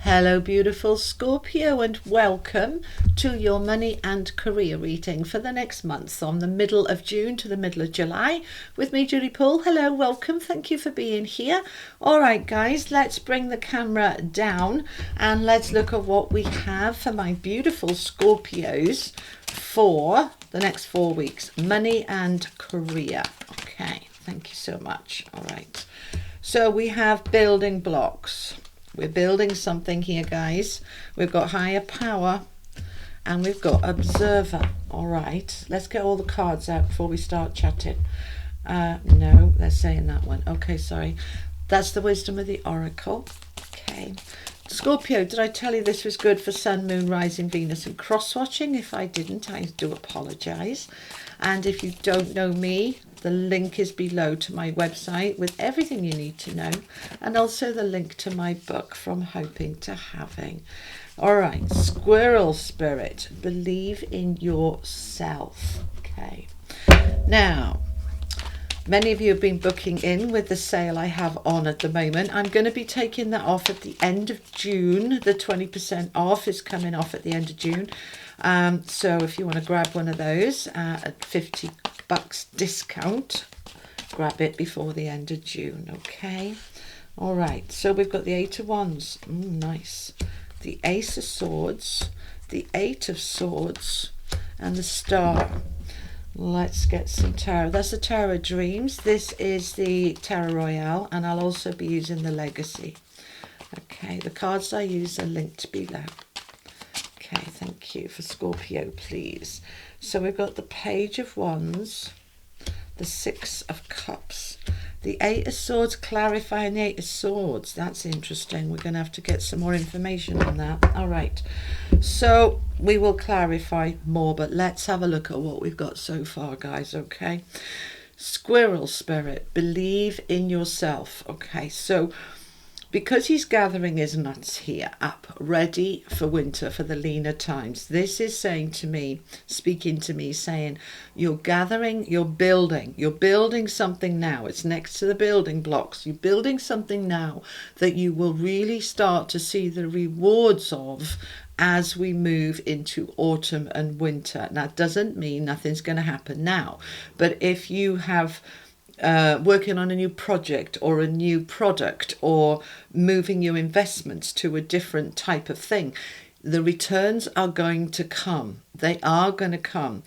Hello, beautiful Scorpio, and welcome to your money and career reading for the next month from the middle of June to the middle of July with me, Judy Poole. Hello, welcome. Thank you for being here. All right, guys, let's bring the camera down and let's look at what we have for my beautiful Scorpios for the next 4 weeks. Money and career. Okay, thank you so much. All right. So we have building blocks. We're building something here, guys. We've got higher power and we've got observer. All right, let's get all the cards out before we start chatting. No, they're saying that one. Okay, sorry. That's the wisdom of the oracle. Okay. Scorpio, did I tell you this was good for Sun, Moon, Rising, Venus and cross-watching? If I didn't, I do apologise. And if you don't know me, the link is below to my website with everything you need to know, and also the link to my book, From Hoping to Having. All right, squirrel spirit, believe in yourself. Okay. Now, many of you have been booking in with the sale I have on at the moment. I'm going to be taking that off at the end of June. The 20% off is coming off at the end of June. So if you want to grab one of those at $50 discount, grab it before the end of June. Okay. All right. So we've got the Eight of Wands. Nice. The Ace of Swords, the Eight of Swords, and the Star. Let's get some tarot. That's the Tarot of Dreams. This is the Tarot Royale, and I'll also be using the Legacy. Okay, the cards I use are linked below. Okay, thank you. For Scorpio, please. So we've got the Page of Wands, the Six of Cups, the Eight of Swords, clarifying the Eight of Swords. That's interesting. We're going to have to get some more information on that. All right. So we will clarify more, but let's have a look at what we've got so far, guys. Okay. Squirrel spirit, believe in yourself. Okay. So because he's gathering his nuts here up, ready for winter, for the leaner times, this is saying to me, speaking to me, saying, you're gathering, you're building something now. It's next to the building blocks. You're building something now that you will really start to see the rewards of as we move into autumn and winter. Now, it doesn't mean nothing's going to happen now, but if you have working on a new project or a new product or moving your investments to a different type of thing, the returns are going to come. They are going to come,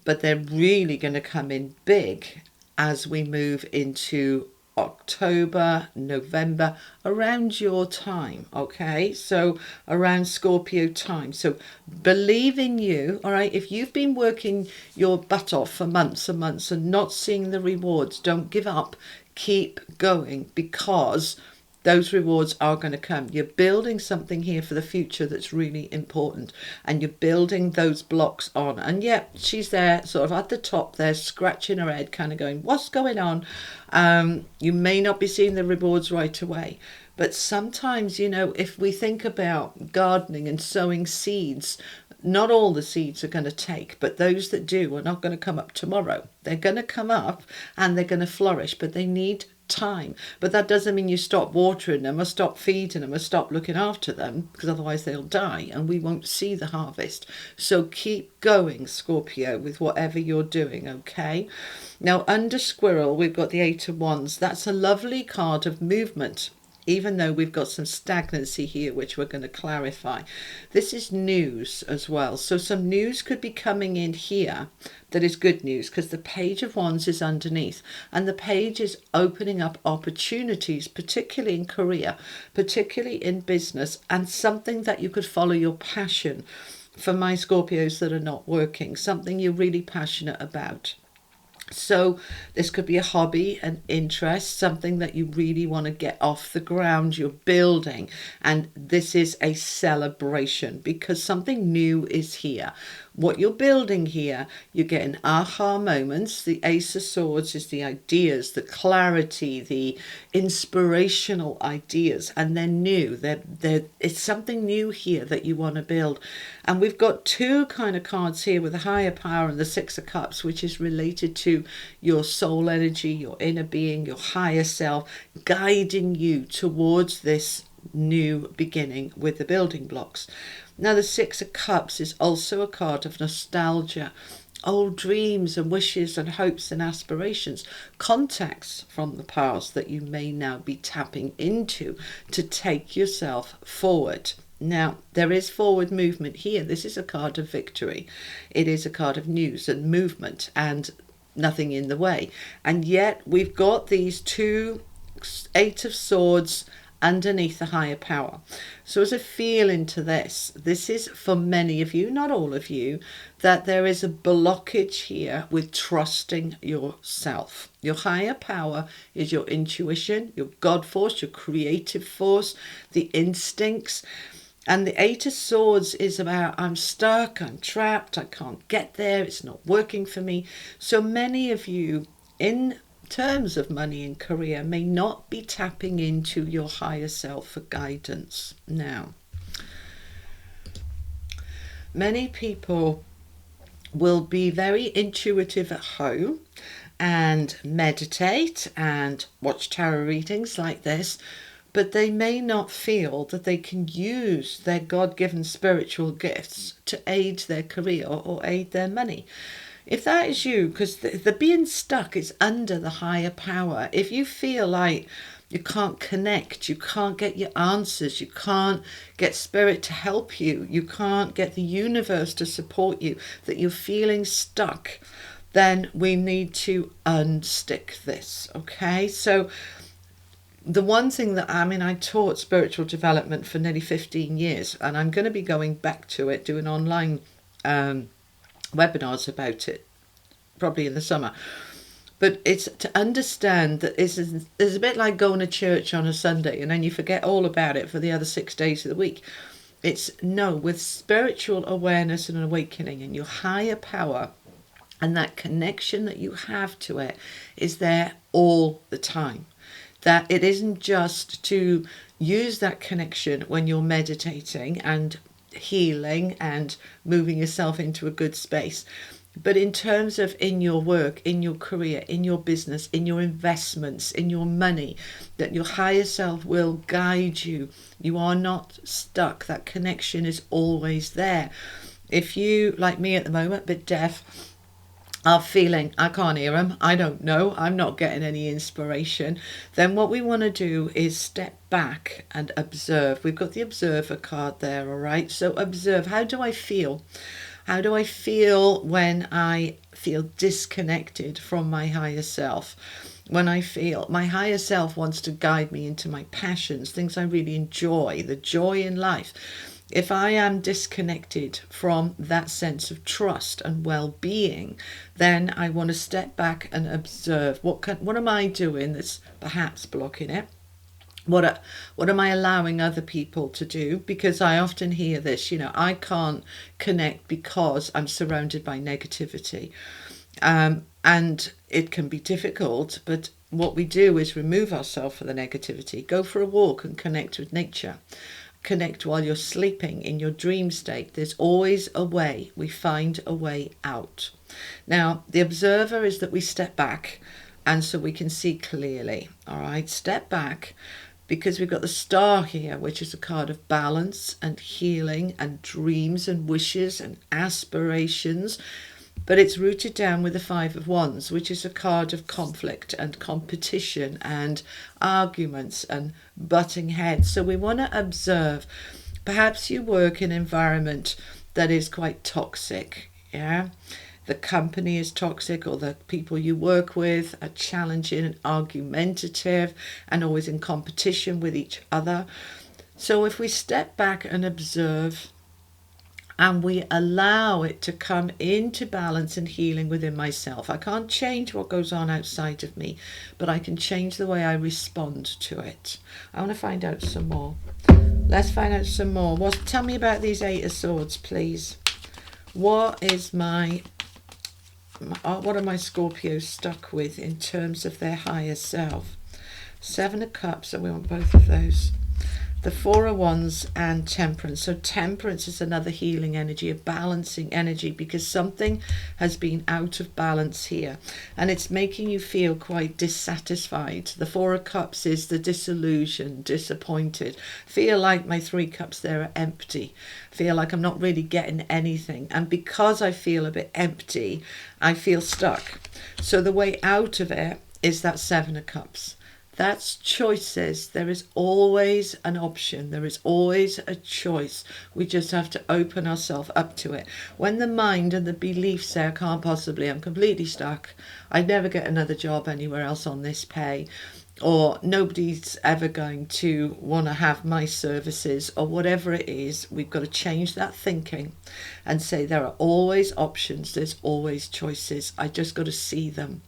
but they're really going to come in big as we move into October, November, around your time. Okay, so around Scorpio time. So believe in you. All right, if you've been working your butt off for months and months and not seeing the rewards, don't give up. Keep going, because those rewards are going to come. You're building something here for the future that's really important, and you're building those blocks on. And yet she's there sort of at the top there, scratching her head, kind of going, what's going on? You may not be seeing the rewards right away, but sometimes, you know, if we think about gardening and sowing seeds, not all the seeds are going to take, but those that do are not going to come up tomorrow. They're going to come up and they're going to flourish, but they need time. But that doesn't mean you stop watering them or stop feeding them or stop looking after them, because otherwise they'll die and we won't see the harvest. So keep going, Scorpio, with whatever you're doing. Okay. Now under squirrel, we've got the Eight of Wands. That's a lovely card of movement, even though we've got some stagnancy here, which we're going to clarify. This is news as well. So some news could be coming in here that is good news, because the Page of Wands is underneath. And the page is opening up opportunities, particularly in career, particularly in business, and something that you could follow your passion. For my Scorpios that are not working, something you're really passionate about. So this could be a hobby, an interest, something that you really want to get off the ground. You're building, and this is a celebration because something new is here. What you're building here, you're getting aha moments. The Ace of Swords is the ideas, the clarity, the inspirational ideas, and they're new. It's something new here that you want to build. And we've got two kind of cards here with the higher power and the Six of Cups, which is related to your soul energy, your inner being, your higher self, guiding you towards this new beginning with the building blocks. Now the Six of Cups is also a card of nostalgia, old dreams and wishes and hopes and aspirations, contacts from the past that you may now be tapping into to take yourself forward. Now, there is forward movement here. This is a card of victory. It is a card of news and movement and nothing in the way. And yet we've got these two Eight of Swords underneath the higher power. So as I feel into this is for many of you, not all of you, that there is a blockage here with trusting yourself. Your higher power is your intuition, your God force, your creative force, the instincts. And the Eight of Swords is about, I'm stuck, I'm trapped, I can't get there, it's not working for me. So many of you, in terms of money and career, may not be tapping into your higher self for guidance. Now, many people will be very intuitive at home and meditate and watch tarot readings like this, but they may not feel that they can use their God-given spiritual gifts to aid their career or aid their money. If that is you, because the being stuck is under the higher power. If you feel like you can't connect, you can't get your answers, you can't get spirit to help you, you can't get the universe to support you, that you're feeling stuck, then we need to unstick this, okay? So the one thing that, I taught spiritual development for nearly 15 years, and I'm going to be going back to it, doing online webinars about it, probably in the summer. But it's to understand that it's a bit like going to church on a Sunday and then you forget all about it for the other 6 days of the week. It's no, with spiritual awareness and awakening and your higher power, and that connection that you have to it is there all the time. That it isn't just to use that connection when you're meditating and healing and moving yourself into a good space, but in terms of in your work, in your career, in your business, in your investments, in your money, that your higher self will guide you. You are not stuck. That connection is always there. If you, like me at the moment, a bit deaf, are feeling, I can't hear them, I don't know, I'm not getting any inspiration, then what we want to do is step back and observe. We've got the observer card there, all right? So observe, how do I feel? How do I feel when I feel disconnected from my higher self? When I feel my higher self wants to guide me into my passions, things I really enjoy, the joy in life. If I am disconnected from that sense of trust and well-being, then I want to step back and observe what am I doing that's perhaps blocking it? What am I allowing other people to do? Because I often hear this, I can't connect because I'm surrounded by negativity. And it can be difficult, but what we do is remove ourselves from the negativity, go for a walk and connect with nature. Connect while you're sleeping in your dream state. There's always a way. We find a way out. Now, the observer is that we step back and so we can see clearly. All right, step back because we've got the star here, which is a card of balance and healing and dreams and wishes and aspirations. But it's rooted down with the Five of Wands, which is a card of conflict and competition and arguments and butting heads. So we want to observe. Perhaps you work in an environment that is quite toxic, yeah? The company is toxic, or the people you work with are challenging and argumentative and always in competition with each other. So if we step back and observe, and we allow it to come into balance and healing within myself. I can't change what goes on outside of me, but I can change the way I respond to it. I want to find out some more. Let's find out some more. Tell me about these Eight of Swords, please. What are my Scorpios stuck with in terms of their higher self? Seven of Cups, so we want both of those. The Four of Wands and Temperance. So Temperance is another healing energy, a balancing energy, because something has been out of balance here and it's making you feel quite dissatisfied. The Four of Cups is the disillusion, disappointed, feel like my 3 cups there are empty, feel like I'm not really getting anything, and because I feel a bit empty, I feel stuck. So the way out of it is that 7 of Cups. That's choices. There is always an option. There is always a choice. We just have to open ourselves up to it. When the mind and the beliefs say, I can't possibly, I'm completely stuck, I'd never get another job anywhere else on this pay, or nobody's ever going to want to have my services, or whatever it is, we've got to change that thinking and say there are always options, there's always choices. I just got to see them.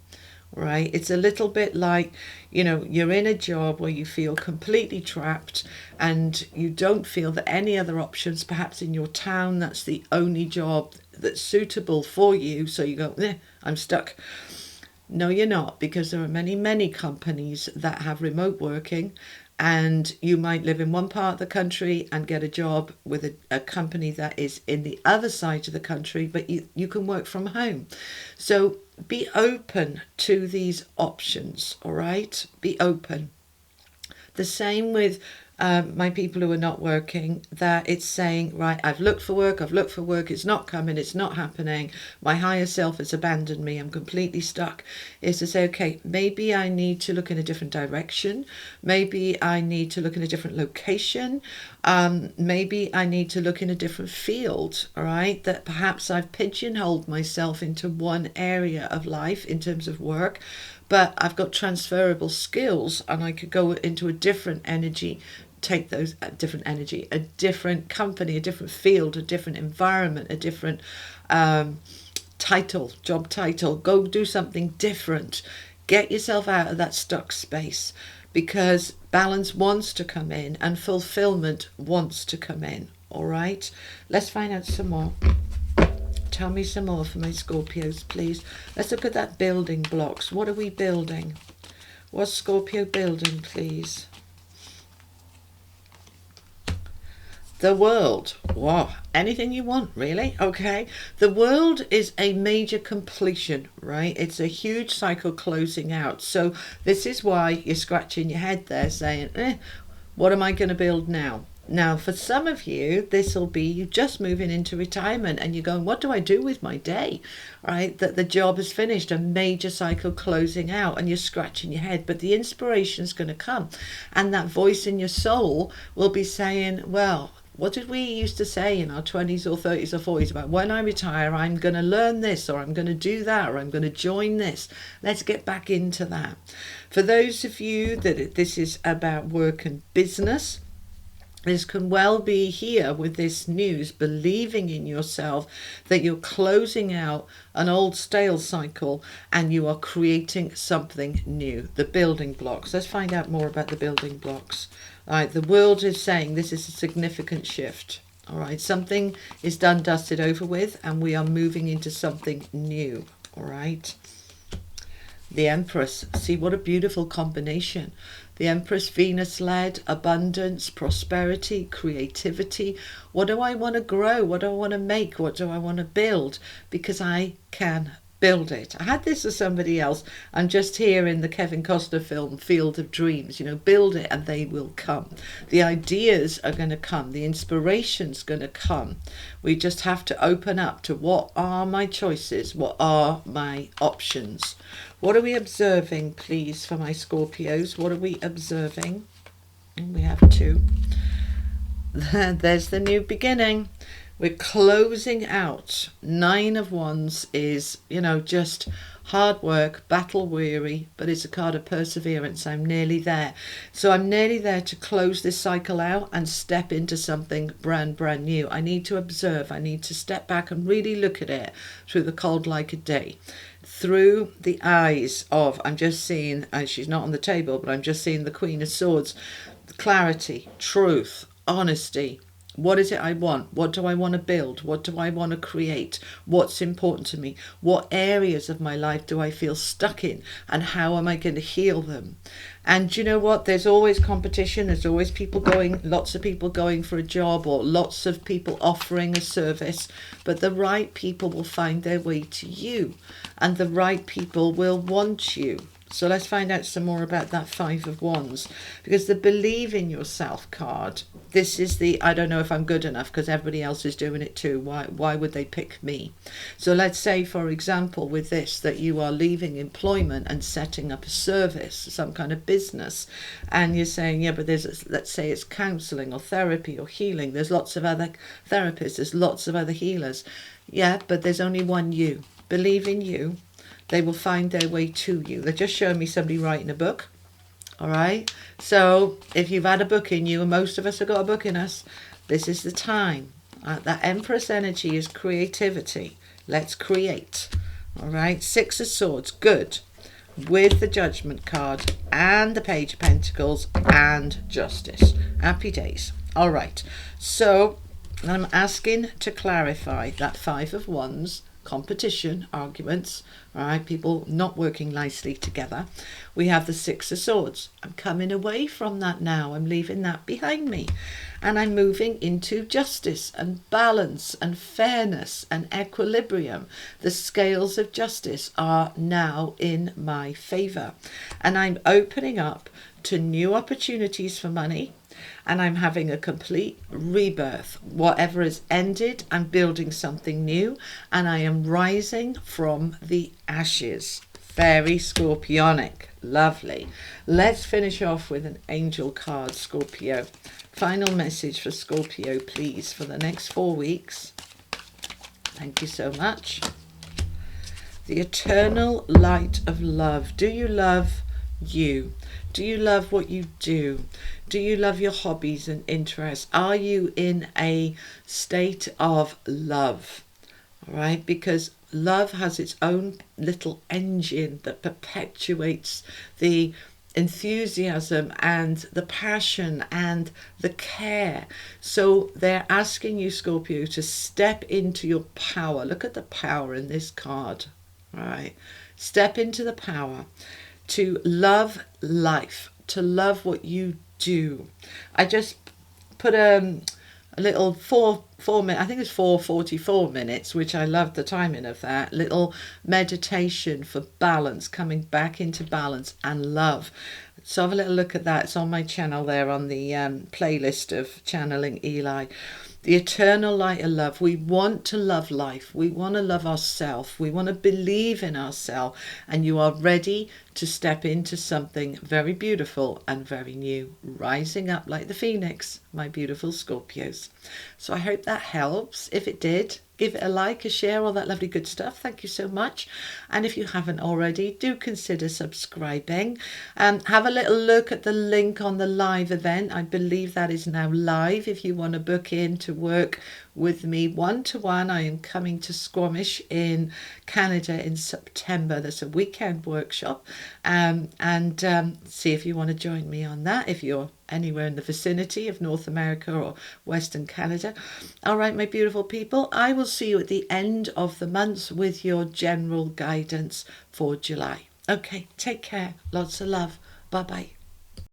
Right? It's a little bit like, you're in a job where you feel completely trapped and you don't feel that any other options, perhaps in your town, that's the only job that's suitable for you. So you go, I'm stuck. No, you're not, because there are many, many companies that have remote working, and you might live in one part of the country and get a job with a company that is in the other side of the country, but you can work from home. So be open to these options, all right? Be open. The same with my people who are not working, that it's saying, right, I've looked for work, it's not coming, it's not happening, my higher self has abandoned me, I'm completely stuck, is to say, okay, maybe I need to look in a different direction, maybe I need to look in a different location, maybe I need to look in a different field, all right, that perhaps I've pigeonholed myself into one area of life in terms of work, but I've got transferable skills and I could go into a different energy, take those different energy, a different company, a different field, a different environment, a different title, job title, go do something different. Get yourself out of that stuck space, because balance wants to come in and fulfillment wants to come in. All right, let's find out some more. Tell me some more for my Scorpios, please. Let's look at that building blocks. What are we building? What's Scorpio building, please? The world. Wow, anything you want, really. Okay, the world is a major completion, right? It's a huge cycle closing out. So this is why you're scratching your head there saying, what am I going to build now? Now, for some of you, this will be you just moving into retirement and you're going, what do I do with my day? Right? That the job is finished, a major cycle closing out, and you're scratching your head. But the inspiration is going to come. And that voice in your soul will be saying, well, what did we used to say in our 20s or 30s or 40s about when I retire, I'm going to learn this, or I'm going to do that, or I'm going to join this. Let's get back into that. For those of you that this is about work and business, this can well be here with this news, believing in yourself that you're closing out an old stale cycle and you are creating something new. The building blocks. Let's find out more about the building blocks. All right, the world is saying this is a significant shift. All right, something is done, dusted, over with, and we are moving into something new. All right. The Empress. See what a beautiful combination. The Empress, Venus-led, abundance, prosperity, creativity. What do I want to grow? What do I want to make? What do I want to build? Because I can build it. I had this with somebody else. I'm just here in the Kevin Costner film, Field of Dreams. Build it and they will come. The ideas are going to come. The inspiration's going to come. We just have to open up to what are my choices? What are my options? What are we observing, please, for my Scorpios? What are we observing? We have 2. There's the new beginning. We're closing out. 9 of Wands is, just hard work, battle weary, but it's a card of perseverance. I'm nearly there. So I'm nearly there to close this cycle out and step into something brand new. I need to observe. I need to step back and really look at it through the cold like a day. Through the eyes of, I'm just seeing, she's not on the table, but I'm just seeing the Queen of Swords. Clarity, truth, honesty. What is it I want? What do I want to build? What do I want to create? What's important to me? What areas of my life do I feel stuck in? And how am I going to heal them? And you know what? There's always competition. There's always lots of people going for a job, or lots of people offering a service. But the right people will find their way to you, and the right people will want you. So let's find out some more about that Five of Wands, because the believe in yourself card, this is the I don't know if I'm good enough because everybody else is doing it too. Why would they pick me? So let's say, for example, with this, that you are leaving employment and setting up a service, some kind of business, and you're saying, yeah, but let's say it's counselling or therapy or healing. There's lots of other therapists, there's lots of other healers. Yeah, but there's only one you. Believe in you. They will find their way to you. They're just showing me somebody writing a book. All right. So if you've had a book in you, and most of us have got a book in us, this is the time. That Empress energy is creativity. Let's create. All right. Six of Swords. Good. With the Judgment card and the Page of Pentacles and Justice. Happy days. All right. So I'm asking to clarify that Five of Wands. Competition, arguments, right? People not working nicely together. We have the Six of Swords. I'm coming away from that now. I'm leaving that behind me. And I'm moving into justice and balance and fairness and equilibrium. The scales of justice are now in my favour. And I'm opening up to new opportunities for money. And I'm having a complete rebirth. Whatever has ended, I'm building something new, and I am rising from the ashes. Very Scorpionic. Lovely. Let's finish off with an angel card, Scorpio. Final message for Scorpio, please, for the next 4 weeks. Thank you so much. The eternal light of love. Do you love you? Do you love what you do? Do you love your hobbies and interests? Are you in a state of love? All right, because love has its own little engine that perpetuates the enthusiasm and the passion and the care. So they're asking you, Scorpio, to step into your power. Look at the power in this card. All right, step into the power to love life, to love what you do. I just put a little 4 minute, I think it's 4:44 minutes, which I love the timing of that little meditation for balance, coming back into balance and love. So have a little look at that. It's on my channel there, on the playlist of Channeling Eli. The eternal light of love. We want to love life. We want to love ourselves. We want to believe in ourselves. And you are ready to step into something very beautiful and very new. Rising up like the phoenix, my beautiful Scorpios. So I hope that helps. If it did, give it a like, a share, all that lovely good stuff. Thank you so much. And if you haven't already, do consider subscribing. Have a little look at the link on the live event. I believe that is now live. If you want to book in to work with me one-to-one, I am coming to Squamish in Canada in September. There's a weekend workshop, and see if you want to join me on that if you're anywhere in the vicinity of North America or Western Canada. All right, my beautiful people, I will see you at the end of the month with your general guidance for July. Okay, take care. Lots of love. Bye-bye.